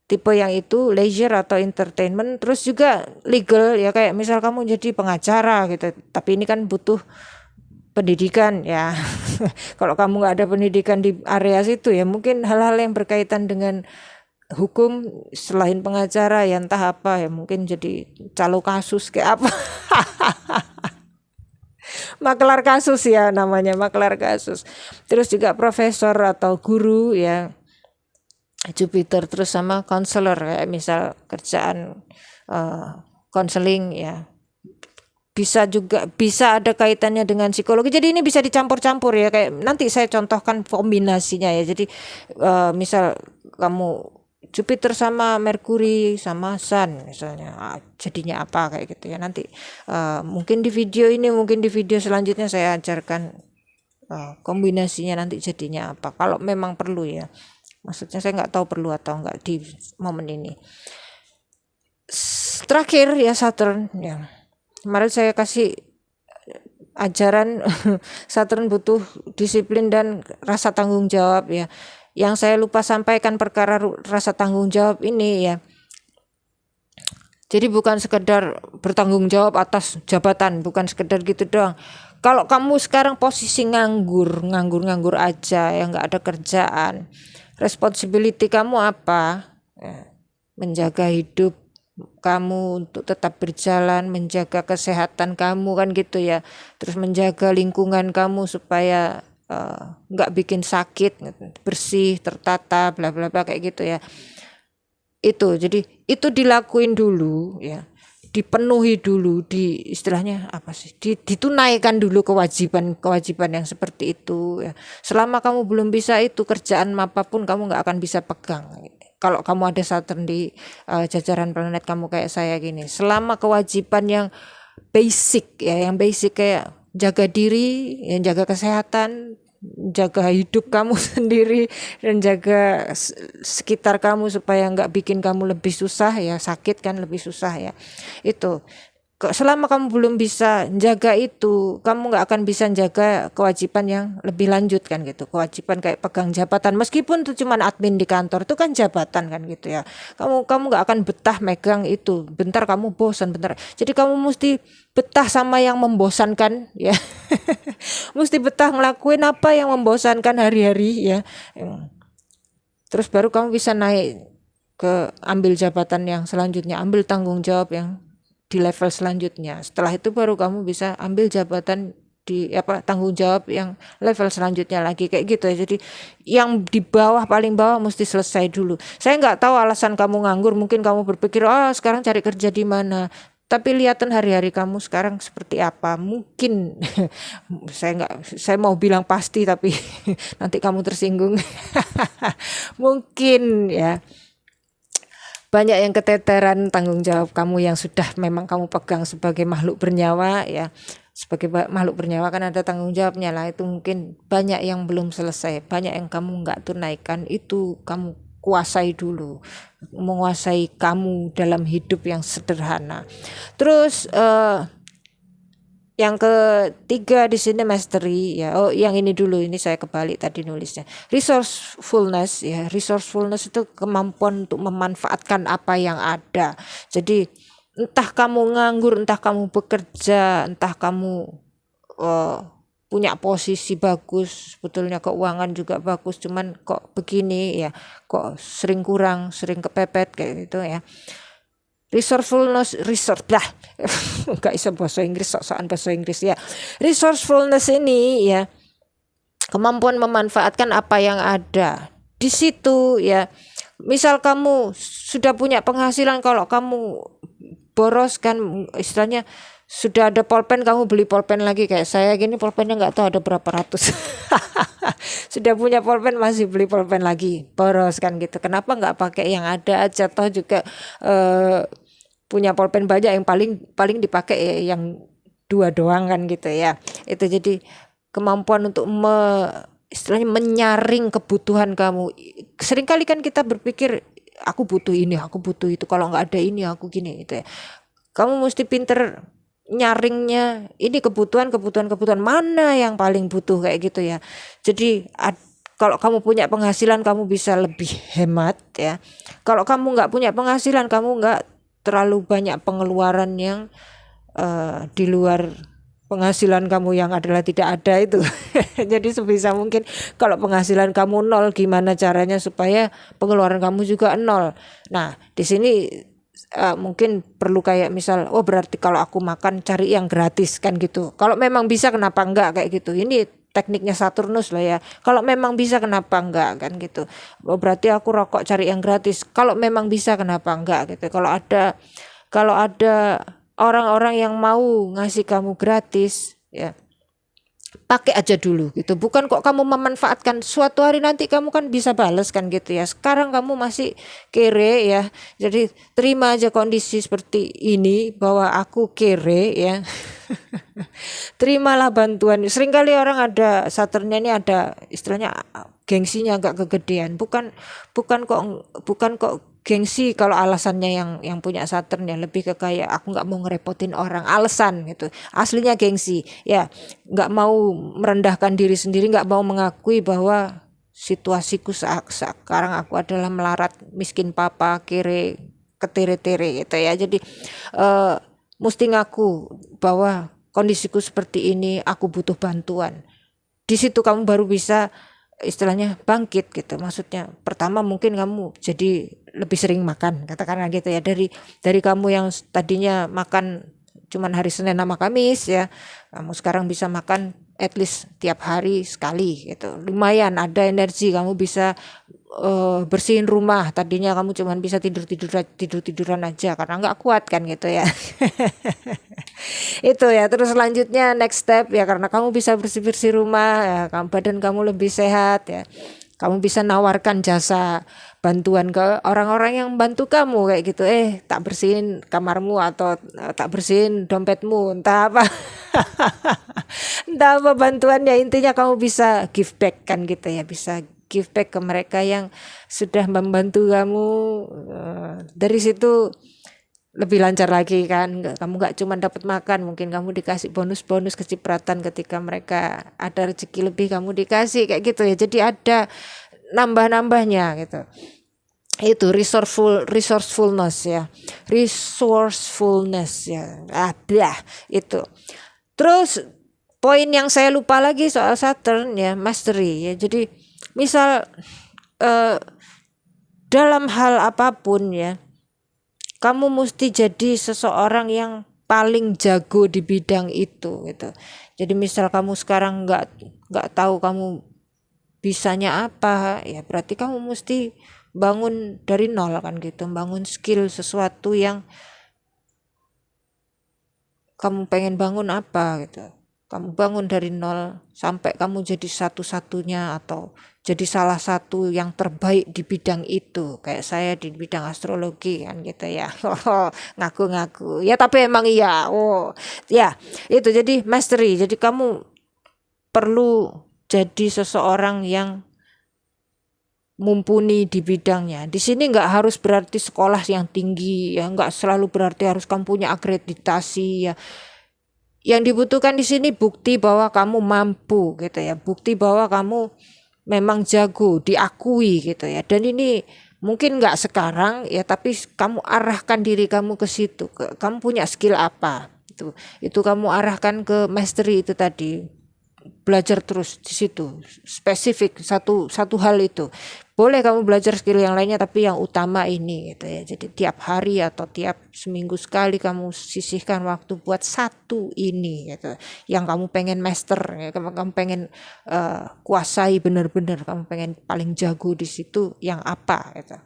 tipe yang itu leisure atau entertainment. Terus juga legal ya, kayak misal kamu jadi pengacara gitu, tapi ini kan butuh pendidikan ya. Kalau kamu nggak ada pendidikan di area situ ya, mungkin hal-hal yang berkaitan dengan hukum selain pengacara ya entah apa ya, mungkin jadi calo kasus kayak apa. Maklar kasus ya namanya, maklar kasus. Terus juga profesor atau guru ya Jupiter. Terus sama konselor kayak misal kerjaan konseling ya, bisa ada kaitannya dengan psikologi. Jadi ini bisa dicampur-campur ya, kayak nanti saya contohkan kombinasinya ya. Jadi misal kamu Jupiter sama Merkuri sama Sun misalnya, jadinya apa kayak gitu ya. Nanti mungkin di video ini, mungkin di video selanjutnya saya ajarkan kombinasinya nanti jadinya apa, kalau memang perlu ya. Maksudnya saya nggak tahu perlu atau enggak di momen ini. terakhir ya Saturn ya. Kemarin saya kasih ajaran Saturn butuh disiplin dan rasa tanggung jawab ya. Yang saya lupa sampaikan perkara rasa tanggung jawab ini ya. Jadi bukan sekedar bertanggung jawab atas jabatan, bukan sekedar gitu doang. Kalau kamu sekarang posisi nganggur aja, yang nggak ada kerjaan, responsibility kamu apa? Ya, menjaga hidup kamu untuk tetap berjalan, menjaga kesehatan kamu kan gitu ya. Terus menjaga lingkungan kamu supaya nggak bikin sakit, bersih, tertata, bla bla bla kayak gitu ya. Itu jadi itu dilakuin dulu ya, dipenuhi dulu, istilahnya apa sih, ditunaikan dulu kewajiban yang seperti itu ya. Selama kamu belum bisa itu, kerjaan apapun kamu nggak akan bisa pegang. Kalau kamu ada Saturn di jajaran planet kamu kayak saya gini, selama kewajiban yang basic ya, yang basic kayak jaga diri, yang jaga kesehatan, jaga hidup kamu sendiri, dan jaga sekitar kamu supaya nggak bikin kamu lebih susah ya, sakit kan lebih susah ya. Itu selama kamu belum bisa jaga itu, kamu nggak akan bisa jaga kewajiban yang lebih lanjut kan gitu. Kewajiban kayak pegang jabatan, meskipun itu cuma admin di kantor, itu kan jabatan kan gitu ya. Kamu nggak akan betah megang itu, bentar kamu bosan, bentar. Jadi kamu mesti betah sama yang membosankan ya. Mesti betah ngelakuin apa yang membosankan hari-hari ya. Terus baru kamu bisa naik ke ambil jabatan yang selanjutnya, ambil tanggung jawab yang di level selanjutnya. Setelah itu baru kamu bisa ambil jabatan di tanggung jawab yang level selanjutnya lagi kayak gitu ya. Jadi yang di bawah, paling bawah mesti selesai dulu. Saya nggak tahu alasan kamu nganggur, mungkin kamu berpikir sekarang cari kerja di mana. Tapi lihatan hari-hari kamu sekarang seperti apa. Mungkin saya mau bilang pasti tapi nanti kamu tersinggung. Mungkin ya banyak yang keteteran tanggung jawab kamu yang sudah memang kamu pegang sebagai makhluk bernyawa ya. Sebagai makhluk bernyawa kan ada tanggung jawabnya lah, itu mungkin banyak yang belum selesai, banyak yang kamu nggak tunaikan, itu kamu kuasai dulu, menguasai kamu dalam hidup yang sederhana. Terus yang ketiga di sini mastery ya. Yang ini dulu, ini saya kebalik tadi nulisnya. Resourcefulness ya. Resourcefulness itu kemampuan untuk memanfaatkan apa yang ada. Jadi entah kamu nganggur, entah kamu bekerja, entah kamu punya posisi bagus, sebetulnya keuangan juga bagus, cuman kok begini ya, kok sering kurang, sering kepepet kayak gitu ya. Resourcefulness, nggak bisa bahasa Inggris, soal bahasa Inggris ya. Resourcefulness ini ya, kemampuan memanfaatkan apa yang ada di situ ya. Misal kamu sudah punya penghasilan, kalau kamu boros kan, istilahnya sudah ada pulpen, kamu beli pulpen lagi. Kayak saya gini, pulpennya nggak tahu ada berapa ratus. Sudah punya pulpen masih beli pulpen lagi, boros kan gitu. Kenapa nggak pakai yang ada aja, toh juga punya pulpen banyak, yang paling dipakai yang 2 doang kan gitu ya. Itu jadi kemampuan untuk istilahnya menyaring kebutuhan kamu. Seringkali kan kita berpikir aku butuh ini, aku butuh itu, kalau nggak ada ini aku gini gitu ya. Kamu mesti pinter nyaringnya, ini kebutuhan mana yang paling butuh kayak gitu ya. Jadi kalau kamu punya penghasilan, kamu bisa lebih hemat ya. Kalau kamu nggak punya penghasilan, kamu nggak terlalu banyak pengeluaran yang di luar penghasilan kamu yang adalah tidak ada itu. Jadi sebisa mungkin kalau penghasilan kamu 0, gimana caranya supaya pengeluaran kamu juga 0. Nah di sini mungkin perlu kayak misal, berarti kalau aku makan cari yang gratis kan gitu. Kalau memang bisa kenapa enggak kayak gitu. Ini tekniknya Saturnus lah ya. Kalau memang bisa kenapa enggak kan gitu. Berarti aku rokok cari yang gratis. Kalau memang bisa kenapa enggak gitu. Kalau ada orang-orang yang mau ngasih kamu gratis ya, pakai aja dulu gitu. Bukan kok kamu memanfaatkan, suatu hari nanti kamu kan bisa balas kan gitu ya. Sekarang kamu masih kere ya. Jadi terima aja kondisi seperti ini bahwa aku kere ya. Terimalah bantuan. Seringkali orang ada Saturnnya ini ada istilahnya gengsinya agak kegedean. Bukan kok gengsi kalau alasannya yang punya Saturn ya, lebih ke kayak aku nggak mau ngerepotin orang, alasan gitu. Aslinya gengsi ya, nggak mau merendahkan diri sendiri, nggak mau mengakui bahwa situasiku sekarang aku adalah melarat, miskin papa, kere, ketere-tere gitu ya. Jadi mesti ngaku bahwa kondisiku seperti ini, aku butuh bantuan. Di situ kamu baru bisa istilahnya bangkit gitu. Maksudnya pertama mungkin kamu jadi lebih sering makan, katakanlah gitu ya, dari kamu yang tadinya makan cuman hari Senin sama Kamis ya, kamu sekarang bisa makan at least tiap hari sekali gitu. Lumayan ada energi, kamu bisa bersihin rumah. Tadinya kamu cuman bisa tiduran aja karena nggak kuat kan gitu ya. Itu ya. Terus selanjutnya next step ya, karena kamu bisa bersih rumah ya, badan kamu lebih sehat ya, kamu bisa nawarkan jasa bantuan ke orang-orang yang bantu kamu kayak gitu. Tak bersihin kamarmu atau tak bersihin dompetmu, entah apa. Entah apa bantuannya, intinya kamu bisa give back kan gitu ya, bisa give back ke mereka yang sudah membantu kamu. Dari situ lebih lancar lagi kan, kamu nggak cuma dapat makan, mungkin kamu dikasih bonus-bonus kecipratan ketika mereka ada rezeki lebih, kamu dikasih kayak gitu ya. Jadi ada nambah-nambahnya gitu. Itu resourcefulness ya, itu. Terus poin yang saya lupa lagi soal Saturn ya, mastery ya. Jadi misal dalam hal apapun ya, kamu mesti jadi seseorang yang paling jago di bidang itu gitu. Jadi misal kamu sekarang nggak tahu kamu bisanya apa ya, berarti kamu mesti bangun dari nol kan gitu, bangun skill sesuatu yang kamu pengen bangun apa gitu. Kamu bangun dari nol sampai kamu jadi satu-satunya atau jadi salah satu yang terbaik di bidang itu. Kayak saya di bidang astrologi kan gitu ya. Ngaku-ngaku. Ya tapi emang iya. Ya, itu jadi mastery. Jadi kamu perlu jadi seseorang yang mumpuni di bidangnya. Di sini nggak harus berarti sekolah yang tinggi ya, nggak selalu berarti harus kamu punya akreditasi ya. Yang dibutuhkan di sini bukti bahwa kamu mampu gitu ya, bukti bahwa kamu memang jago, diakui gitu ya. Dan ini mungkin nggak sekarang ya, tapi kamu arahkan diri kamu ke situ. Kamu punya skill apa? Itu kamu arahkan ke mastery itu tadi. Belajar terus di situ, spesifik satu hal itu. Boleh kamu belajar skill yang lainnya, tapi yang utama ini gitu ya. Jadi tiap hari atau tiap seminggu sekali kamu sisihkan waktu buat satu ini gitu, yang kamu pengen master ya, kamu pengen kuasai benar-benar, kamu pengen paling jago di situ yang apa gitu.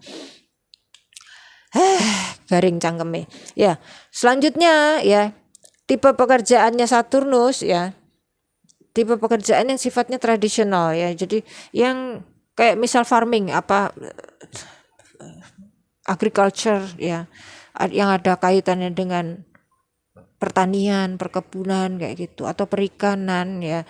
Garing cangkeme. Ya, selanjutnya ya, tipe pekerjaannya Saturnus ya. Tipe pekerjaan yang sifatnya tradisional ya. Jadi yang kayak misal farming agriculture ya, yang ada kaitannya dengan pertanian, perkebunan kayak gitu, atau perikanan ya,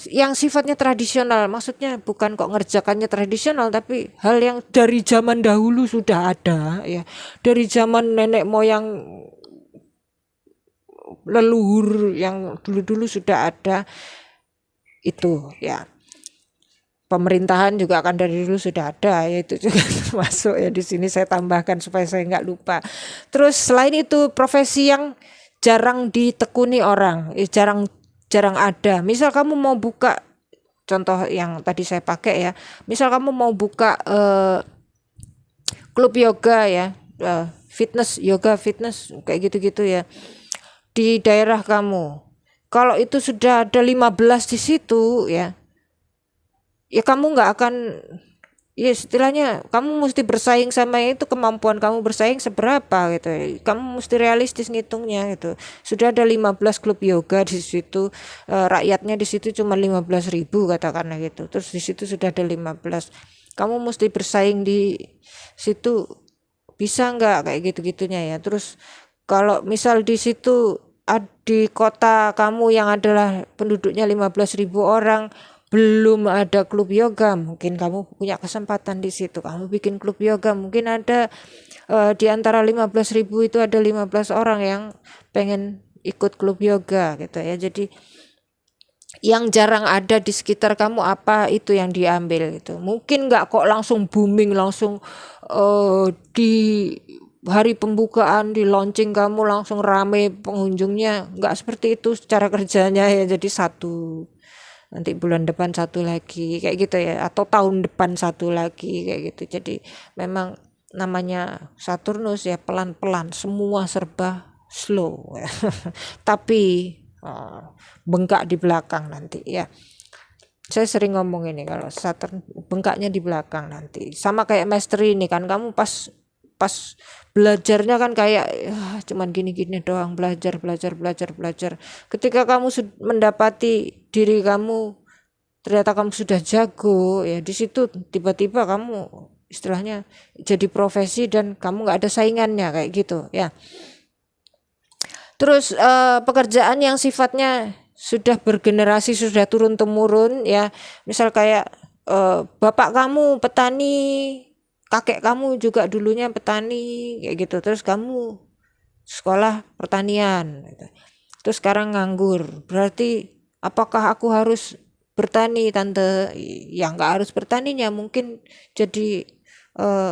yang sifatnya tradisional. Maksudnya bukan kok ngerjakannya tradisional, tapi hal yang dari zaman dahulu sudah ada ya, dari zaman nenek moyang leluhur yang dulu-dulu sudah ada itu ya. Pemerintahan juga akan dari dulu sudah ada ya, itu juga termasuk ya. Di sini saya tambahkan supaya saya nggak lupa. Terus selain itu profesi yang jarang ditekuni orang, jarang ada. Misal kamu mau buka, contoh yang tadi saya pakai ya, misal kamu mau buka klub yoga ya, yoga fitness kayak gitu-gitu ya, di daerah kamu. Kalau itu sudah ada 15 di situ ya, ya kamu nggak akan ya istilahnya kamu mesti bersaing sama itu, kemampuan kamu bersaing seberapa gitu. Kamu mesti realistis ngitungnya gitu. Sudah ada 15 klub yoga di situ, rakyatnya di situ cuma 15.000 katakanlah gitu. Terus di situ sudah ada 15. Kamu mesti bersaing di situ, bisa nggak kayak gitu-gitunya ya. Terus kalau misal di situ di kota kamu yang adalah penduduknya 15.000 orang belum ada klub yoga, mungkin kamu punya kesempatan di situ, kamu bikin klub yoga. Mungkin ada di antara 15.000 itu ada 15 orang yang pengen ikut klub yoga gitu ya. Jadi yang jarang ada di sekitar kamu apa itu yang diambil gitu. Mungkin nggak kok langsung booming, langsung di hari pembukaan di launching kamu langsung rame pengunjungnya, nggak seperti itu secara kerjanya ya. Jadi satu, nanti bulan depan satu lagi kayak gitu ya, atau tahun depan satu lagi kayak gitu. Jadi memang namanya Saturnus ya, pelan-pelan, semua serba slow tapi bengkak di belakang nanti ya. Saya sering ngomong ini, kalau Saturn bengkaknya di belakang nanti. Sama kayak mastery ini kan, kamu pas belajarnya kan kayak cuman gini-gini doang, belajar. Ketika kamu mendapati diri kamu ternyata kamu sudah jago ya, di situ tiba-tiba kamu istilahnya jadi profesi dan kamu nggak ada saingannya kayak gitu ya. Terus pekerjaan yang sifatnya sudah bergenerasi, sudah turun temurun ya, misal kayak bapak kamu petani, kakek kamu juga dulunya petani kayak gitu, terus kamu sekolah pertanian gitu. Terus sekarang nganggur, berarti apakah aku harus bertani tante? Ya nggak harus bertaninya, mungkin jadi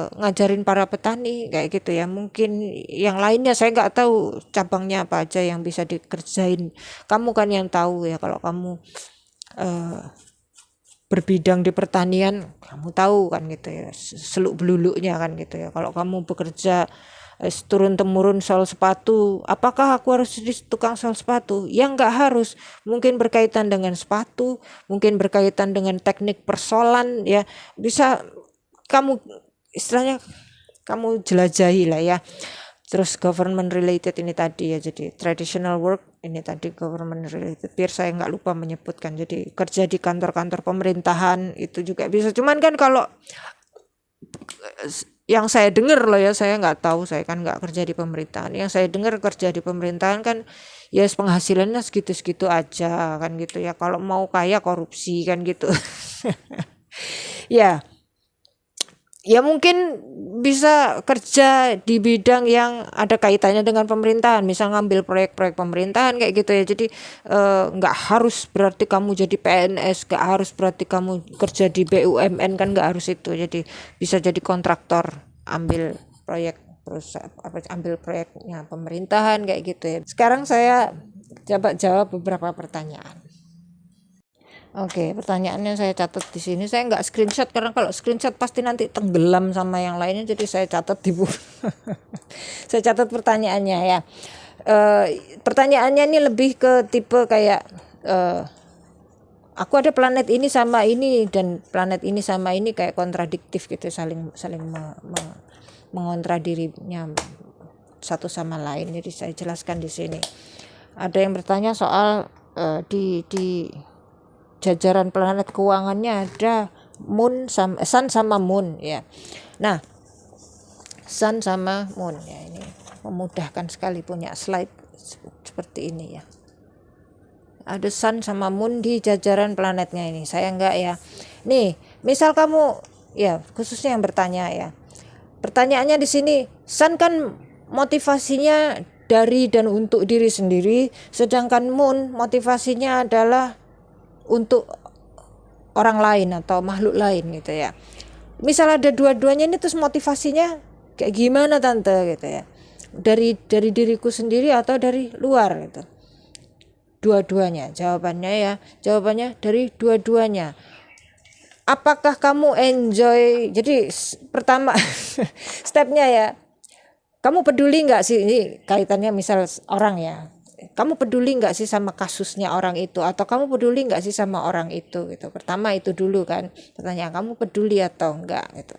ngajarin para petani kayak gitu ya. Mungkin yang lainnya saya nggak tahu cabangnya apa aja yang bisa dikerjain, kamu kan yang tahu ya. Kalau kamu berbidang di pertanian, kamu tahu kan gitu ya, seluk beluluknya kan gitu ya. Kalau kamu bekerja turun temurun sol sepatu, apakah aku harus jadi tukang sol sepatu? Ya nggak harus, mungkin berkaitan dengan sepatu, mungkin berkaitan dengan teknik persolan ya, bisa kamu istilahnya kamu jelajahi lah ya. Terus government related ini tadi ya, jadi traditional work ini tadi government related, biar saya nggak lupa menyebutkan. Jadi kerja di kantor-kantor pemerintahan itu juga bisa. Cuman kan kalau yang saya dengar loh ya, saya nggak tahu, saya kan nggak kerja di pemerintahan. Yang saya dengar kerja di pemerintahan kan ya penghasilannya segitu-segitu aja kan gitu ya. Kalau mau kaya korupsi kan gitu. Ya mungkin bisa kerja di bidang yang ada kaitannya dengan pemerintahan, misal ngambil proyek-proyek pemerintahan kayak gitu ya. Jadi nggak harus berarti kamu jadi PNS, nggak harus berarti kamu kerja di BUMN, kan nggak harus itu. Jadi bisa jadi kontraktor, ambil proyek perusahaan, ambil proyeknya pemerintahan kayak gitu ya. Sekarang saya coba jawab beberapa pertanyaan. Oke, pertanyaannya saya catat di sini. Saya nggak screenshot karena kalau screenshot pasti nanti tenggelam sama yang lainnya. Jadi saya catat di buku. Saya catat pertanyaannya ya. Pertanyaannya ini lebih ke tipe kayak aku ada planet ini sama ini dan planet ini sama ini kayak kontradiktif gitu, saling mengontra dirinya satu sama lain. Jadi saya jelaskan di sini. Ada yang bertanya soal di jajaran planet keuangannya ada Sun sama Moon ya. Nah, Sun sama Moon ya, ini memudahkan sekali punya slide seperti ini ya. Ada Sun sama Moon di jajaran planetnya ini. Saya enggak ya. Nih, misal kamu ya, khususnya yang bertanya ya. Pertanyaannya di sini, Sun kan motivasinya dari dan untuk diri sendiri, sedangkan Moon motivasinya adalah untuk orang lain atau makhluk lain gitu ya. Misal ada dua-duanya ini, terus motivasinya kayak gimana tante gitu ya, dari diriku sendiri atau dari luar gitu. Dua-duanya jawabannya dari dua-duanya. Apakah kamu enjoy? Jadi pertama stepnya ya, kamu peduli nggak sih, ini kaitannya misal orang ya, Kamu peduli nggak sih sama kasusnya orang itu, atau kamu peduli nggak sih sama orang itu gitu. Pertama itu dulu kan pertanyaan, kamu peduli atau enggak gitu.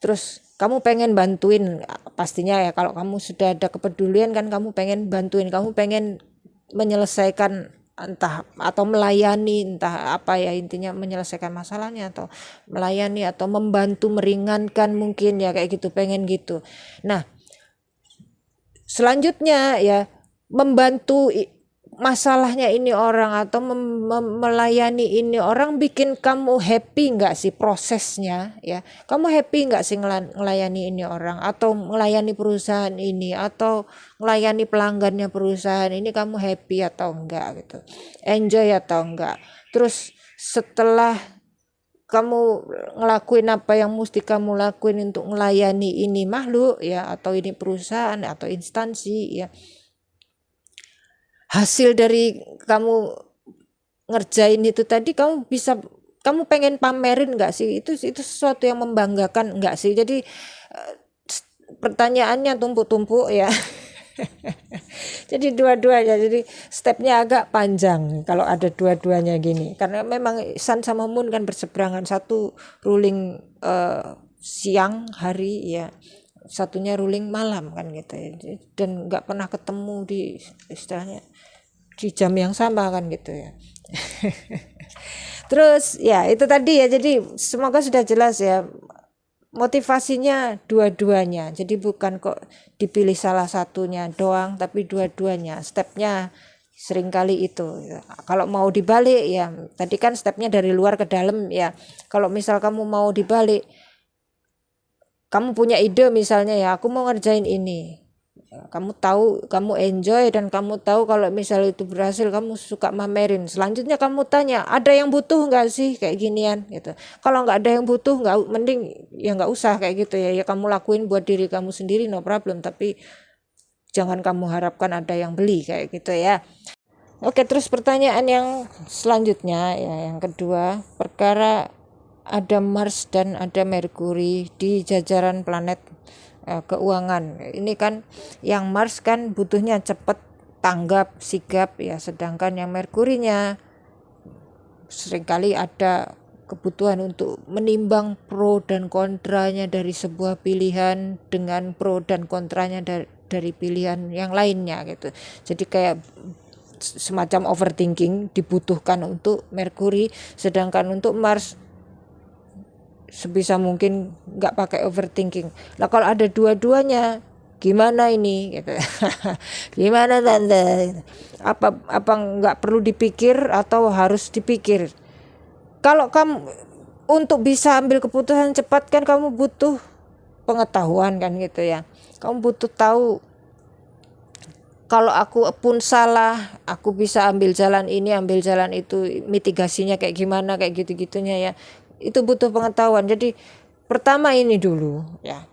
Terus kamu pengen bantuin, pastinya ya kalau kamu sudah ada kepedulian kan kamu pengen bantuin, kamu pengen menyelesaikan entah atau melayani, entah apa ya, intinya menyelesaikan masalahnya atau melayani atau membantu meringankan mungkin ya, kayak gitu, pengen gitu. Nah selanjutnya ya, membantu masalahnya ini orang atau melayani ini orang bikin kamu happy nggak sih prosesnya ya? Kamu happy nggak sih ngelayani ini orang, atau melayani perusahaan ini, atau melayani pelanggannya perusahaan ini, kamu happy atau enggak gitu, enjoy atau enggak? Terus setelah kamu ngelakuin apa yang mesti kamu lakuin untuk melayani ini makhluk ya, atau ini perusahaan atau instansi ya, hasil dari kamu ngerjain itu tadi, kamu pengen pamerin nggak sih? Itu sesuatu yang membanggakan nggak sih? Jadi pertanyaannya tumpuk-tumpuk ya. Jadi dua-duanya, jadi stepnya agak panjang kalau ada dua-duanya gini, karena memang Sun sama Moon kan berseberangan, satu ruling siang hari ya, satunya ruling malam kan gitu ya, dan nggak pernah ketemu di istilahnya di jam yang sama kan gitu ya. Terus ya itu tadi ya, jadi semoga sudah jelas ya motivasinya dua-duanya, jadi bukan kok dipilih salah satunya doang, tapi dua-duanya. Stepnya seringkali itu ya. Kalau mau dibalik ya, tadi kan stepnya dari luar ke dalam ya, kalau misal kamu mau dibalik, kamu punya ide misalnya ya, aku mau ngerjain ini, kamu tahu, kamu enjoy, dan kamu tahu kalau misal itu berhasil kamu suka mamerin. Selanjutnya kamu tanya, ada yang butuh nggak sih kayak ginian gitu. Kalau nggak ada yang butuh, nggak, mending ya nggak usah kayak gitu ya, kamu lakuin buat diri kamu sendiri, no problem, tapi jangan kamu harapkan ada yang beli kayak gitu ya. Oke, terus pertanyaan yang selanjutnya ya, yang kedua, perkara ada Mars dan ada Merkuri di jajaran planet keuangan. Ini kan yang Mars kan butuhnya cepat, tanggap, sigap ya, sedangkan yang Merkurinya seringkali ada kebutuhan untuk menimbang pro dan kontranya dari sebuah pilihan dengan pro dan kontranya dari pilihan yang lainnya gitu. Jadi kayak semacam overthinking dibutuhkan untuk Merkuri, sedangkan untuk Mars sebisa mungkin nggak pakai overthinking. Nah kalau ada dua-duanya gimana ini gitu. Gimana tante, apa nggak perlu dipikir atau harus dipikir? Kalau kamu untuk bisa ambil keputusan cepat kan kamu butuh pengetahuan kan gitu ya, kamu butuh tahu kalau aku pun salah, aku bisa ambil jalan ini, ambil jalan itu, mitigasinya kayak gimana, kayak gitu-gitunya ya. Itu butuh pengetahuan. Jadi pertama ini dulu ya,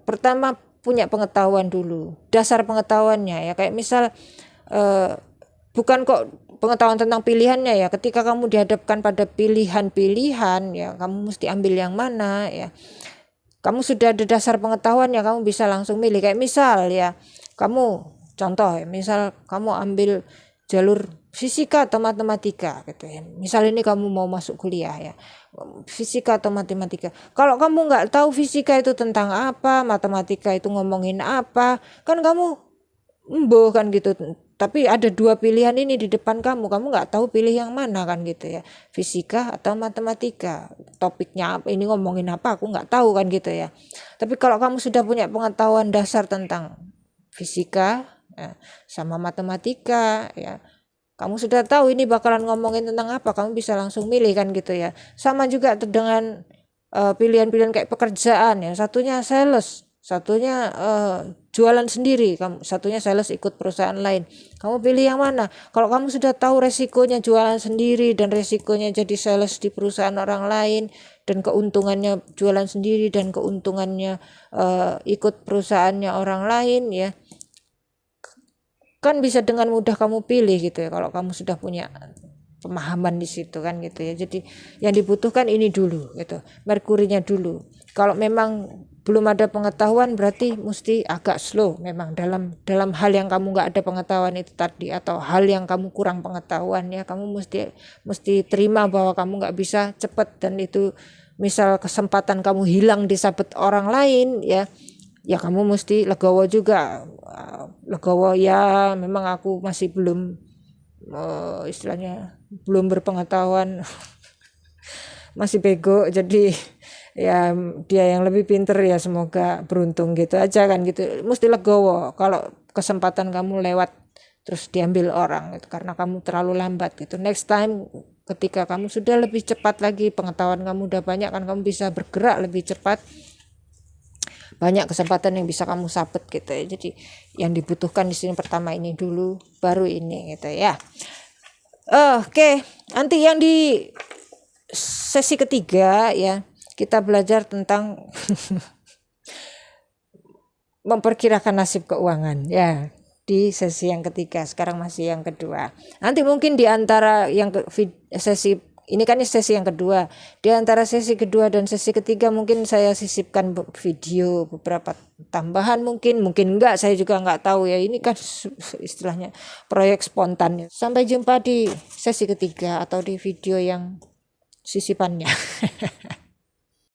pertama punya pengetahuan dulu, dasar pengetahuannya ya, kayak misal bukan kok pengetahuan tentang pilihannya ya, ketika kamu dihadapkan pada pilihan-pilihan ya, kamu mesti ambil yang mana ya, kamu sudah ada dasar pengetahuan ya, kamu bisa langsung milih. Kayak misal ya, kamu contoh ya, misal kamu ambil jalur fisika atau matematika gitu ya, misal ini kamu mau masuk kuliah ya, fisika atau matematika. Kalau kamu nggak tahu fisika itu tentang apa, matematika itu ngomongin apa, kan kamu embuh kan gitu. Tapi ada dua pilihan ini di depan kamu nggak tahu pilih yang mana kan gitu ya, fisika atau matematika, topiknya apa, ini ngomongin apa, aku nggak tahu kan gitu ya. Tapi kalau kamu sudah punya pengetahuan dasar tentang fisika ya, sama matematika ya, kamu sudah tahu ini bakalan ngomongin tentang apa, kamu bisa langsung milih kan gitu ya. Sama juga dengan pilihan-pilihan kayak pekerjaan ya, satunya sales, satunya jualan sendiri, satunya sales ikut perusahaan lain, kamu pilih yang mana? Kalau kamu sudah tahu resikonya jualan sendiri dan resikonya jadi sales di perusahaan orang lain, dan keuntungannya jualan sendiri dan keuntungannya ikut perusahaannya orang lain ya, kan bisa dengan mudah kamu pilih gitu ya, kalau kamu sudah punya pemahaman di situ kan gitu ya. Jadi yang dibutuhkan ini dulu gitu, Merkurinya dulu. Kalau memang belum ada pengetahuan berarti mesti agak slow memang dalam hal yang kamu nggak ada pengetahuan itu tadi, atau hal yang kamu kurang pengetahuan ya, kamu mesti terima bahwa kamu nggak bisa cepat, dan itu misal kesempatan kamu hilang disabet orang lain ya kamu mesti legowo juga, legowo ya memang aku masih belum istilahnya belum berpengetahuan masih bego, jadi ya dia yang lebih pinter ya semoga beruntung gitu aja kan gitu. Mesti legowo kalau kesempatan kamu lewat terus diambil orang gitu, karena kamu terlalu lambat gitu. Next time ketika kamu sudah lebih cepat lagi, pengetahuan kamu udah banyak kan, kamu bisa bergerak lebih cepat, banyak kesempatan yang bisa kamu sabet gitu ya. Jadi yang dibutuhkan di sini pertama ini dulu, baru ini gitu ya. Oke, nanti yang di sesi ketiga ya kita belajar tentang memperkirakan nasib keuangan ya, di sesi yang ketiga. Sekarang masih yang kedua. Nanti mungkin di antara yang sesi ini kan sesi yang kedua, di antara sesi kedua dan sesi ketiga mungkin saya sisipkan video beberapa tambahan, mungkin enggak, saya juga enggak tahu ya, ini kan istilahnya proyek spontan. Sampai jumpa di sesi ketiga atau di video yang sisipannya.